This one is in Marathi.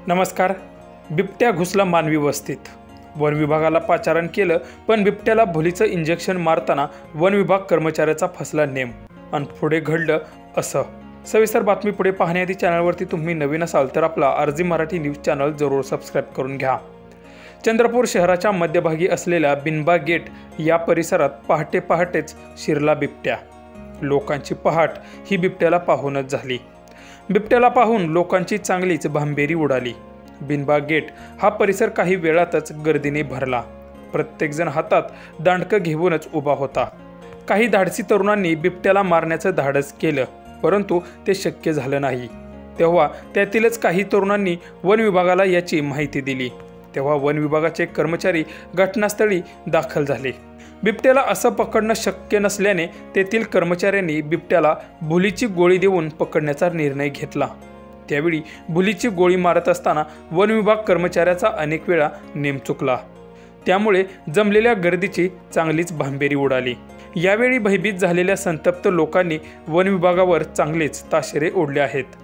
नमस्कार। बिबट्या घुसला मानवी वस्तीत। वन विभागाला पाचारण केलं, पण बिबट्याला भुलीचं इंजेक्शन मारताना वन विभाग कर्मचाऱ्याचा फसला नेम आणि पुढे घडलं असं। सविस्तर बातमी पुढे पाहण्याआधी चॅनलवरती तुम्ही नवीन असाल तर आपला आरजी मराठी न्यूज चॅनल जरूर सबस्क्राईब करून घ्या। चंद्रपूर शहराच्या मध्यभागी असलेल्या बिनबा गेट या परिसरात पहाटेच शिरला बिबट्या। लोकांची पहाट ही बिबट्याला पाहूनच झाली। बिबट्याला पाहून लोकांची चांगलीच भांबेरी उडाली। बिनबा गेट हा परिसर काही वेळातच गर्दीने भरला। प्रत्येकजण हातात दांडकं घेऊनच उभा होता। काही धाडसी तरुणांनी बिबट्याला मारण्याचं धाडस केलं, परंतु ते शक्य झालं नाही। तेव्हा त्यातीलच काही तरुणांनी वन विभागाला याची माहिती दिली। तेव्हा वन विभागाचे कर्मचारी घटनास्थळी दाखल झाले। बिबट्याला असं पकडणं शक्य नसल्याने तेथील कर्मचाऱ्यांनी बिबट्याला भुलीची गोळी देऊन पकडण्याचा निर्णय घेतला। त्यावेळी भुलीची गोळी मारत असताना वन विभाग कर्मचाऱ्याचा अनेक वेळा नेम चुकला। त्यामुळे जमलेल्या गर्दीची चांगलीच भांबेरी उडाली। यावेळी भयभीत झालेल्या संतप्त लोकांनी वन विभागावर चांगलेच ताशेरे ओढले आहेत।